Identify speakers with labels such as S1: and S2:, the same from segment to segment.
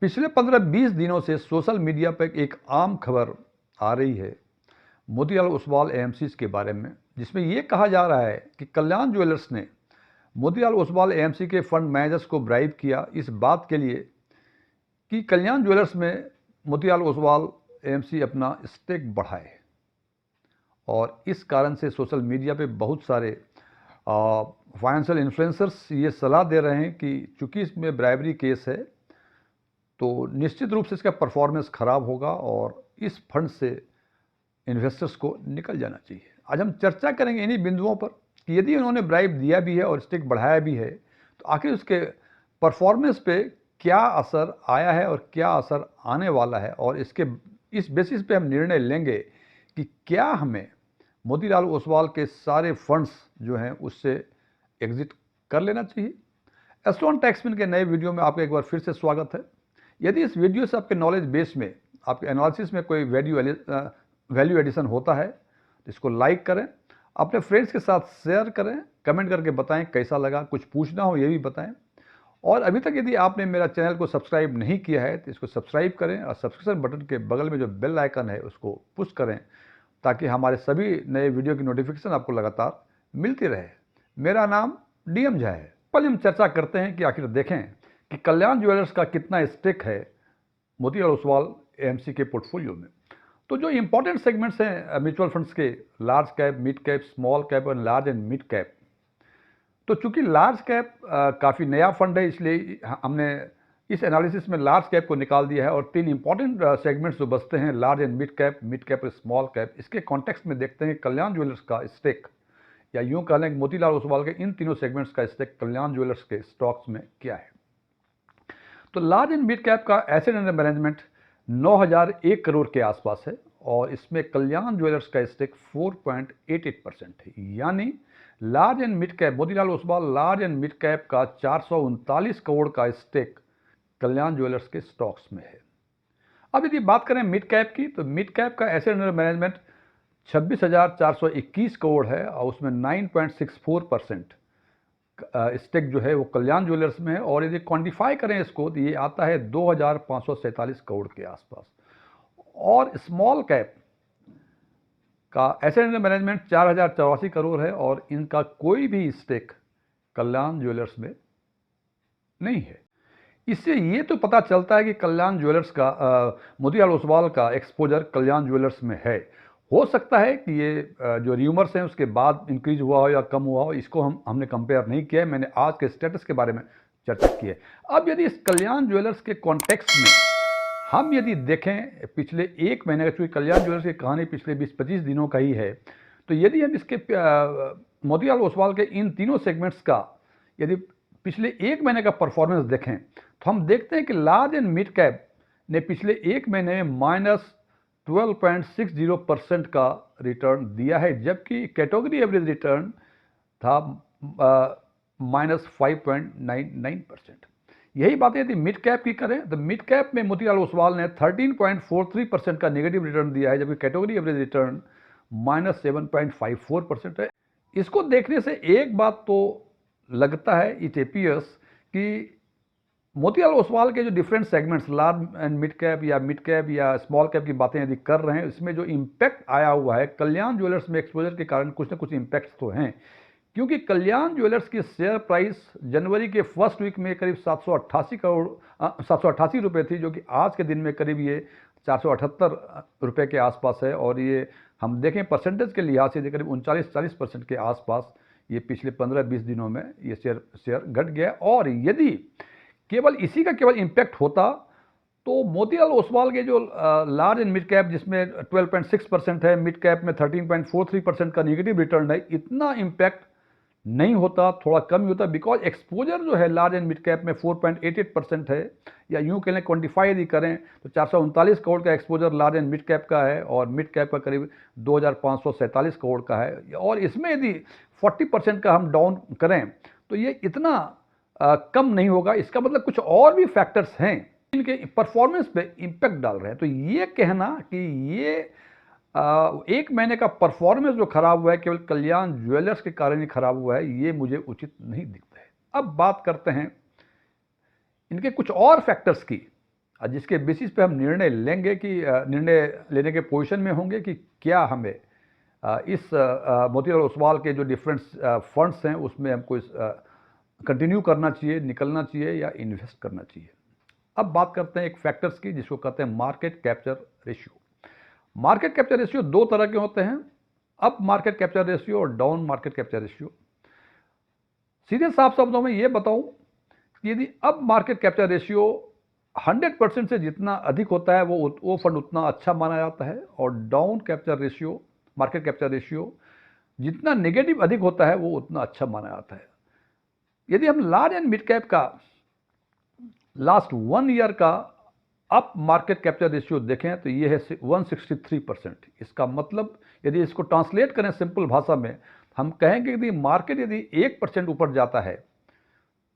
S1: पिछले 15-20 दिनों से सोशल मीडिया पर एक आम खबर आ रही है मोतीलाल ओसवाल एएमसी के बारे में, जिसमें ये कहा जा रहा है कि कल्याण ज्वेलर्स ने मोतीलाल ओसवाल एएमसी के फंड मैनेजर्स को ब्राइब किया इस बात के लिए कि कल्याण ज्वेलर्स में मोतीलाल ओसवाल एएमसी अपना स्टेक बढ़ाए। और इस कारण से सोशल मीडिया पे बहुत सारे फाइनेंशियल इन्फ्लुएंसर्स ये सलाह दे रहे हैं कि चूंकि इसमें ब्राइबरी केस है तो निश्चित रूप से इसका परफॉर्मेंस खराब होगा और इस फंड से इन्वेस्टर्स को निकल जाना चाहिए। आज हम चर्चा करेंगे इन्हीं बिंदुओं पर कि यदि उन्होंने ब्राइब दिया भी है और स्टेक बढ़ाया भी है तो आखिर उसके परफॉर्मेंस पे क्या असर आया है और क्या असर आने वाला है, और इस बेसिस पे हम निर्णय लेंगे कि क्या हमें मोतीलाल ओसवाल के सारे फंड्स जो हैं उससे एग्जिट कर लेना चाहिए। एस्ट्रॉन टैक्समैन के नए वीडियो में आपका एक बार फिर से स्वागत है। यदि इस वीडियो से आपके नॉलेज बेस में, आपके एनालिसिस में कोई वैल्यू एडिशन होता है तो इसको लाइक करें, अपने फ्रेंड्स के साथ शेयर करें, कमेंट करके बताएं कैसा लगा, कुछ पूछना हो ये भी बताएं। और अभी तक यदि आपने मेरा चैनल को सब्सक्राइब नहीं किया है तो इसको सब्सक्राइब करें और सब्सक्रिप्शन बटन के बगल में जो बेल आइकन है उसको पुश करें ताकि हमारे सभी नए वीडियो की नोटिफिकेशन आपको लगातार मिलती रहे। मेरा नाम डीएम झा है। पहले हम चर्चा करते हैं कि आखिर देखें कि कल्याण ज्वेलर्स का कितना स्टेक है मोतीलाल ओसवाल एएमसी के पोर्टफोलियो में। तो जो इंपॉर्टेंट सेगमेंट्स हैं म्यूचुअल फंड्स के, large cap, mid cap, small cap और लार्ज एंड मिड कैप। तो चूंकि लार्ज कैप काफ़ी नया फंड है इसलिए हमने इस एनालिसिस में लार्ज कैप को निकाल दिया है और तीन इंपॉर्टेंट सेगमेंट्स जो बचते हैं लार्ज एंड मिड कैप और स्मॉल कैप, इसके कॉन्टेक्स्ट में देखते हैं कल्याण ज्वेलर्स का स्टेक, या यूं कह लें मोतीलाल ओसवाल के इन तीनों सेगमेंट्स का स्टेक कल्याण ज्वेलर्स के स्टॉक्स में क्या है। तो लार्ज एंड मिड कैप का एसेट अंडर मैनेजमेंट 9001 करोड़ के आसपास है और इसमें कल्याण ज्वेलर्स का स्टेक 4.88% है। यानी large and mid cap, Motilal Oswal large and mid cap का 439 करोड़ का स्टेक कल्याण ज्वेलर्स के स्टॉक्स में है। अब यदि बात करें मिड कैप की तो मिड कैप का एसेट अंडर मैनेजमेंट 26,421 करोड़ है और उसमें 9.64% स्टेक जो है वो कल्याण ज्वेलर्स में है। और यदि क्वांटिफाई करें इसको तो ये आता है 2,547 करोड़ के आसपास। और स्मॉल कैप का एसेट अंडर मैनेजमेंट 4,084 करोड़ है और इनका कोई भी स्टेक कल्याण ज्वेलर्स में नहीं है। इससे ये तो पता चलता है कि कल्याण ज्वेलर्स का मोतीलाल ओसवाल का एक्सपोजर कल्याण ज्वेलर्स में है। हो सकता है कि ये जो र्यूमर्स हैं उसके बाद इंक्रीज हुआ हो या कम हुआ हो, इसको हमने कंपेयर नहीं किया है। मैंने आज के स्टेटस के बारे में चर्चा की है। अब यदि इस कल्याण ज्वेलर्स के कॉन्टेक्स्ट में हम यदि देखें पिछले एक महीने का, चूँकि कल्याण ज्वेलर्स की कहानी पिछले 20-25 दिनों का ही है, तो यदि हम इसके मोतीलाल ओसवाल के इन तीनों सेगमेंट्स का यदि पिछले एक महीने का परफॉर्मेंस देखें तो हम देखते हैं कि लार्ज एंड मिड कैप ने पिछले एक महीने में -12.60% का रिटर्न दिया है, जबकि कैटेगरी एवरेज रिटर्न था -5.99%। यही बात यदि मिड कैप की करें तो मिड कैप में मोतीलाल ओसवाल ने 13.43% का नेगेटिव रिटर्न दिया है, जबकि कैटेगरी एवरेज रिटर्न -7.54% है। इसको देखने से एक बात तो लगता है, इट एपियर्स, कि मोतीलाल ओसवाल के जो different segments large and mid cap या स्मॉल कैप की बातें यदि कर रहे हैं, इसमें जो इम्पैक्ट आया हुआ है कल्याण ज्वेलर्स में एक्सपोजर के कारण कुछ ना कुछ इम्पैक्ट्स तो हैं। क्योंकि कल्याण ज्वेलर्स की शेयर प्राइस जनवरी के फर्स्ट वीक में करीब 788 रुपये थी, जो कि आज के दिन में करीब ये 478 रुपये के आसपास है। और ये हम देखें परसेंटेज के लिहाज से करीब 39-40% के आसपास ये पिछले 15-20 दिनों में ये शेयर घट गया। और यदि केवल इसी का केवल इम्पैक्ट होता तो मोतीलाल ओसवाल के जो लार्ज एंड मिड कैप जिसमें 12.6% है, मिड कैप में 13.43% का नेगेटिव रिटर्न है, इतना इम्पैक्ट नहीं होता, थोड़ा कम ही होता। बिकॉज एक्सपोजर जो है लार्ज एंड मिड कैप में 4.88% है, या यूँ कह लें क्वान्टिफाई यदि करें तो 439 करोड़ का exposure large and mid cap का है और मिड कैप का करीब 2,547 करोड़ का है। और इसमें यदि 40% का हम डाउन करें तो ये इतना कम नहीं होगा। इसका मतलब कुछ और भी फैक्टर्स हैं इनके परफॉर्मेंस पे इम्पैक्ट डाल रहे हैं। तो ये कहना कि ये एक महीने का परफॉर्मेंस जो खराब हुआ है केवल कल्याण ज्वेलर्स के कारण ही खराब हुआ है, ये मुझे उचित नहीं दिखता है। अब बात करते हैं इनके कुछ और फैक्टर्स की। जिसके बेसिस पे हम निर्णय लेंगे कि निर्णय लेने के पोजीशन में होंगे कि क्या हमें इस मोतीलाल ओसवाल के जो डिफरेंट फंड्स हैं उसमें हमको कंटिन्यू करना चाहिए, निकलना चाहिए या इन्वेस्ट करना चाहिए। अब बात करते हैं एक फैक्टर्स की जिसको कहते हैं market capture ratio. Market capture ratio दो तरह के होते हैं, अप मार्केट कैप्चर रेशियो और डाउन मार्केट कैप्चर रेशियो। सीधे साफ शब्दों में ये बताऊं कि यदि अप मार्केट कैप्चर रेशियो 100% से जितना अधिक होता है वो फंड उतना अच्छा माना जाता है, और down capture ratio market capture ratio जितना नेगेटिव अधिक होता है वो उतना अच्छा माना जाता है। यदि हम लार्ज एंड मिड कैप का लास्ट 1 ईयर का अप मार्केट कैप्चर रेशियो देखें तो ये है 163%। इसका मतलब यदि इसको ट्रांसलेट करें सिंपल भाषा में, हम कहेंगे कि मार्केट यदि 1% ऊपर जाता है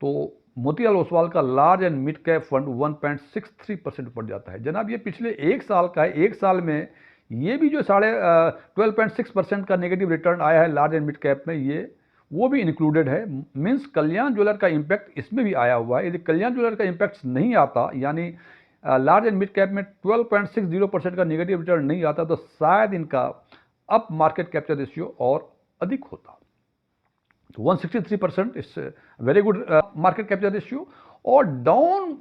S1: तो मोतीलाल ओसवाल का large and mid cap fund 1.63% ऊपर जाता है। जनाब ये पिछले एक साल का है, एक साल में ये भी जो 12.6% का नेगेटिव रिटर्न आया है लार्ज एंड मिड कैप में, ये वो भी इंक्लूडेड है। मीन्स कल्याण ज्वेलर का इम्पैक्ट इसमें भी आया हुआ है। यदि कल्याण ज्वेलर का इम्पैक्ट नहीं आता, यानी लार्ज एंड मिड कैप में 12.60% का नेगेटिव रिटर्न नहीं आता, तो शायद इनका अप मार्केट कैप्चर रेशियो और अधिक होता। तो 163% is very good market capture ratio, और डाउन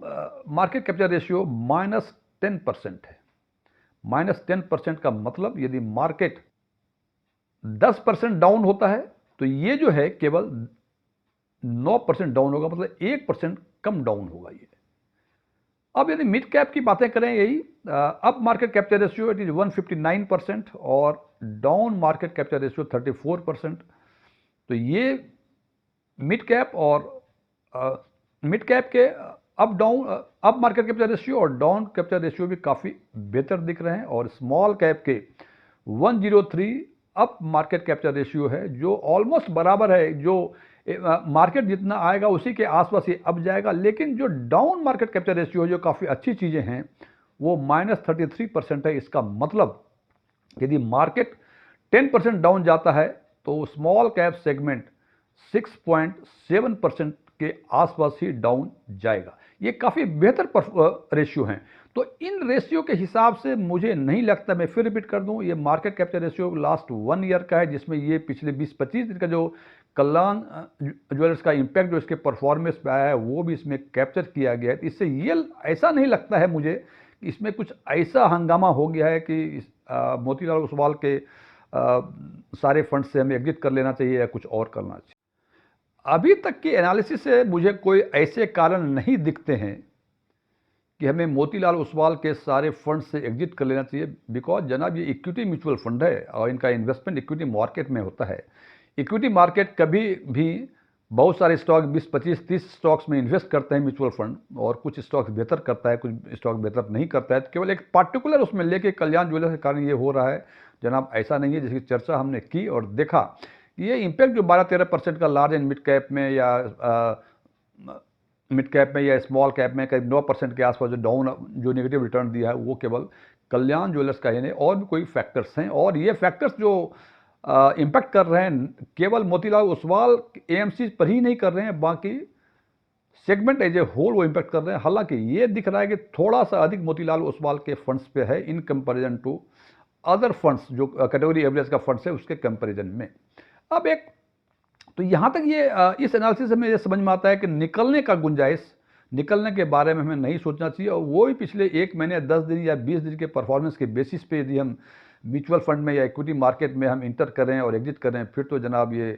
S1: मार्केट कैप्चर रेशियो -10% है। -10% का मतलब यदि मार्केट 10% डाउन होता है तो ये जो है केवल 9% डाउन होगा, मतलब 1% कम डाउन होगा ये। अब यदि मिड कैप की बातें करें, यही up market capture ratio it is 159% और डाउन मार्केट कैप्चर रेशियो 34%। तो ये मिड कैप और मिड कैप के अप मार्केट कैप्चर रेशियो और डाउन कैप्चर रेशियो भी काफ़ी बेहतर दिख रहे हैं, और स्मॉल कैप के 103 अप मार्केट कैप्चर रेशियो है, जो ऑलमोस्ट बराबर है, जो मार्केट जितना आएगा उसी के आसपास ये अब जाएगा। लेकिन जो डाउन मार्केट कैप्चर रेशियो है, जो काफ़ी अच्छी चीज़ें हैं, वो -33% है। इसका मतलब यदि मार्केट 10% डाउन जाता है तो स्मॉल कैप सेगमेंट 6.7% के आसपास ही डाउन जाएगा। ये काफ़ी बेहतर रेशियो हैं। तो इन रेशियो के हिसाब से मुझे नहीं लगता, मैं फिर रिपीट कर दूं, ये market capture ratio last 1 year का है, जिसमें ये पिछले 20-25 दिन का जो कल्याण ज्वेलर्स का इम्पैक्ट जो इसके परफॉर्मेंस पे आया है वो भी इसमें कैप्चर किया गया है। इससे ये ऐसा नहीं लगता है मुझे कि इसमें कुछ ऐसा हंगामा हो गया है कि मोतीलाल ओसवाल के सारे फंड से हमें एग्जिट कर लेना चाहिए या कुछ और करना चाहिए। अभी तक की एनालिसिस से मुझे कोई ऐसे कारण नहीं दिखते हैं कि हमें मोतीलाल ओसवाल के सारे फंड से एग्जिट कर लेना चाहिए, बिकॉज जनाब ये इक्विटी म्यूचुअल फंड है और इनका इन्वेस्टमेंट इक्विटी मार्केट में होता है। इक्विटी मार्केट कभी भी बहुत सारे स्टॉक 20-25-30 स्टॉक्स में इन्वेस्ट करते हैं म्यूचुअल फंड, और कुछ स्टॉक्स बेहतर करता है, कुछ स्टॉक बेहतर नहीं करता है। तो केवल एक पार्टिकुलर उसमें लेके कल्याण ज्वेलर्स के कारण ये हो रहा है जनाब, ऐसा नहीं है। जिसकी चर्चा हमने की और देखा, ये इम्पैक्ट जो 12-13% का लार्ज एंड मिड कैप में या स्मॉल कैप में करीब 9% के आसपास जो डाउन जो नेगेटिव रिटर्न दिया है, वो केवल कल्याण ज्वेलर्स का ही नहीं, और भी कोई फैक्टर्स हैं। और ये फैक्टर्स जो इम्पैक्ट कर रहे हैं केवल मोतीलाल ओसवाल एएमसी पर ही नहीं कर रहे हैं, बाकी सेगमेंट एज ए होल वो इम्पैक्ट कर रहे हैं। हालांकि ये दिख रहा है कि थोड़ा सा अधिक मोतीलाल ओसवाल के फंड्स पे है in comparison to other funds जो कैटेगरी एवरेज का फंड्स है उसके कंपैरिजन में। अब एक तो यहाँ तक ये इस एनालिसिस से हमें ये समझ में आता है कि निकलने का गुंजाइश, निकलने के बारे में हमें नहीं सोचना चाहिए, और वो भी पिछले 1 महीने 10 दिन या 20 दिन के परफॉर्मेंस के बेसिस पे यदि हम म्यूचुअल फंड में या इक्विटी मार्केट में हम इंटर करें और एग्जिट करें, फिर तो जनाब ये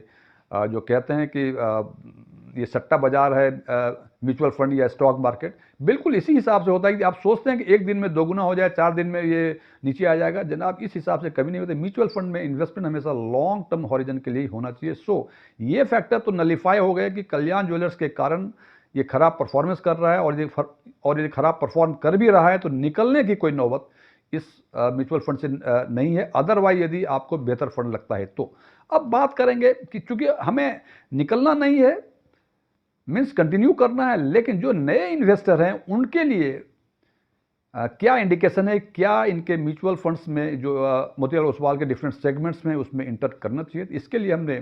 S1: जो कहते हैं कि ये सट्टा बाजार है म्यूचुअल फंड या स्टॉक मार्केट, बिल्कुल इसी हिसाब से होता है कि आप सोचते हैं कि एक दिन में दोगुना हो जाए, 4 दिन में ये नीचे आ जाएगा। जनाब इस हिसाब से कभी नहीं होते। म्यूचुअल फंड में इन्वेस्टमेंट हमेशा लॉन्ग टर्म हॉरिजन के लिए होना चाहिए। सो ये फैक्टर तो नलीफाई हो गए कि कल्याण ज्वेलर्स के कारण ये खराब परफॉर्मेंस कर रहा है, और यदि खराब परफॉर्म कर भी रहा है तो निकलने की कोई नौबत इस म्यूचुअल फंड से नहीं है। अदरवाइज यदि आपको बेहतर फंड लगता है तो। अब बात करेंगे कि चूंकि हमें निकलना नहीं है, मीन्स कंटिन्यू करना है, लेकिन जो नए इन्वेस्टर हैं उनके लिए क्या इंडिकेशन है, क्या इनके म्यूचुअल फंड्स में जो मोतीलाल ओसवाल के डिफरेंट सेगमेंट्स में उसमें इंटर करना चाहिए। इसके लिए हमने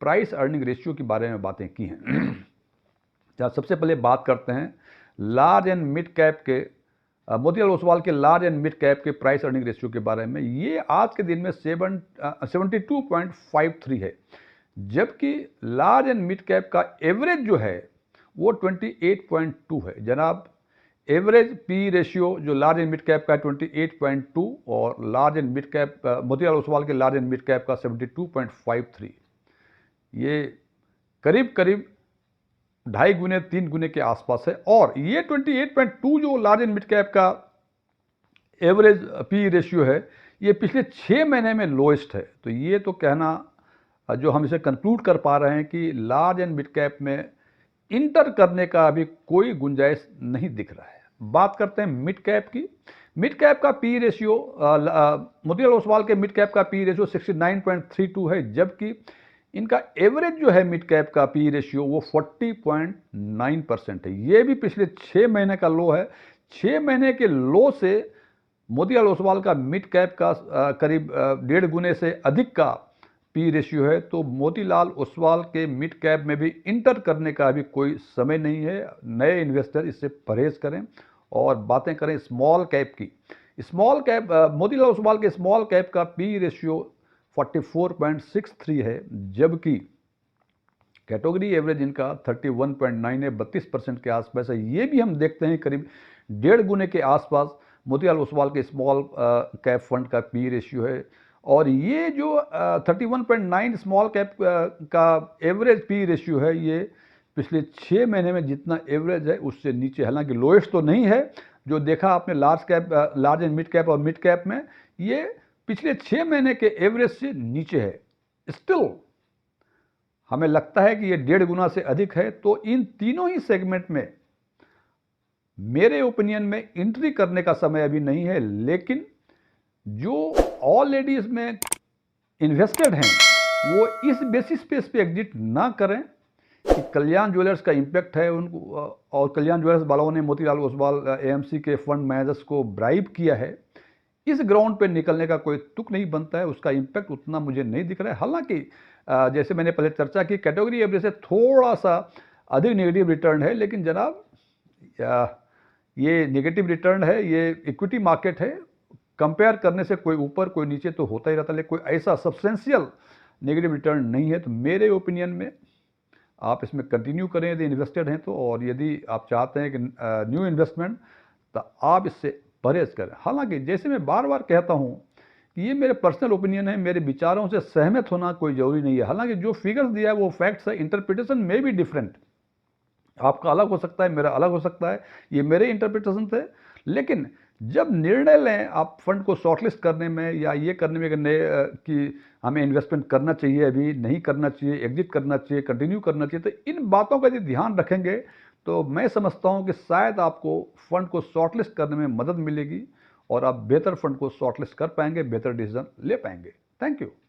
S1: प्राइस अर्निंग रेशियो के बारे में बातें की हैं। सबसे पहले बात करते हैं लार्ज एंड मिड कैप के मोतीलाल ओसवाल के लार्ज एंड मिड कैप के प्राइस अर्निंग रेशियो के बारे में, ये आज के दिन में 72.53 है, जबकि लार्ज एंड मिड कैप का एवरेज जो है वो 28.2 है। जनाब, एवरेज पी रेशियो जो लार्ज एंड मिड कैप का 28.2 और large and mid cap Motilal Oswal के लार्ज एंड मिड कैप का 72.53, ये करीब करीब 2.5 गुने 3 गुने के आसपास है। और ये 28.2 जो लार्ज एंड मिड कैप का एवरेज पी रेशियो है, ये पिछले 6 महीने में लोएस्ट है। तो ये तो कहना जो हम इसे कंक्लूड कर पा रहे हैं कि लार्ज एंड मिड कैप में इंटर करने का अभी कोई गुंजाइश नहीं दिख रहा है। बात करते हैं मिड कैप की। मिड कैप का पी रेशियो, मोतीलाल ओसवाल के मिड कैप का पी रेशियो 69.32 है, जबकि इनका एवरेज जो है मिड कैप का पी रेशियो वो 40.9% है। ये भी पिछले 6 महीने का लो है। 6 महीने के लो से मोतीलाल ओसवाल का मिड कैप का करीब 1.5 गुने से अधिक का पी रेशियो है। तो मोतीलाल ओसवाल के मिड कैप में भी इंटर करने का अभी कोई समय नहीं है। नए इन्वेस्टर इससे परहेज करें और बातें करें स्मॉल कैप की। स्मॉल कैप, मोतीलाल ओसवाल के स्मॉल कैप का पी रेशियो 44.63 है, जबकि कैटेगरी एवरेज इनका 31.9 है, 32% के आसपास है। ये भी हम देखते हैं करीब 1.5 गुने के आसपास मोतीलाल ओसवाल के स्मॉल कैप फंड का पी रेशियो है। और ये जो 31.9 स्मॉल कैप का एवरेज पी रेशियो है, ये पिछले 6 महीने में जितना एवरेज है उससे नीचे, हालांकि लोएस्ट तो नहीं है जो देखा आपने लार्ज एंड मिड कैप और मिड कैप में, ये पिछले 6 महीने के एवरेज से नीचे है। स्टिल हमें लगता है कि ये 1.5 गुना से अधिक है। तो इन तीनों ही सेगमेंट में मेरे ओपिनियन में एंट्री करने का समय अभी नहीं है, लेकिन जो ऑलरेडी इसमें इन्वेस्टेड हैं वो इस बेसिस पे इस पे एग्जिट ना करें कि कल्याण ज्वेलर्स का इम्पैक्ट है उनको, और कल्याण ज्वेलर्स वालों ने मोतीलाल ओसवाल एएमसी के फंड मैनेजर्स को ब्राइब किया है। इस ग्राउंड पे निकलने का कोई तुक नहीं बनता है, उसका इम्पैक्ट उतना मुझे नहीं दिख रहा है। हालांकि जैसे मैंने पहले चर्चा की, कैटेगरी एवरेज से थोड़ा सा अधिक नेगेटिव रिटर्न है, लेकिन जनाब ये नेगेटिव रिटर्न है, ये इक्विटी मार्केट है, कंपेयर करने से कोई ऊपर कोई नीचे तो होता ही रहता है, लेकिन कोई ऐसा सब्सटेंशियल नेगेटिव रिटर्न नहीं है। तो मेरे ओपिनियन में आप इसमें कंटिन्यू करें यदि इन्वेस्टेड हैं तो, और यदि आप चाहते हैं कि न्यू इन्वेस्टमेंट, तो आप इससे परहेज करें। हालांकि जैसे मैं बार बार कहता हूं कि ये मेरे पर्सनल ओपिनियन है, मेरे विचारों से सहमत होना कोई जरूरी नहीं है। हालांकि जो फिगर्स दिया है वो फैक्ट्स है, इंटरप्रिटेशन में भी डिफरेंट, आपका अलग हो सकता है, मेरा अलग हो सकता है, ये मेरे इंटरप्रिटेशन थे। लेकिन जब निर्णय लें आप फंड को शॉर्टलिस्ट करने में या ये करने में कि हमें इन्वेस्टमेंट करना चाहिए, अभी नहीं करना चाहिए, एग्जिट करना चाहिए, कंटिन्यू करना चाहिए, तो इन बातों का यदि ध्यान रखेंगे तो मैं समझता हूं कि शायद आपको फंड को शॉर्टलिस्ट करने में मदद मिलेगी और आप बेहतर फंड को शॉर्टलिस्ट कर पाएंगे, बेहतर डिसीजन ले पाएंगे। Thank you.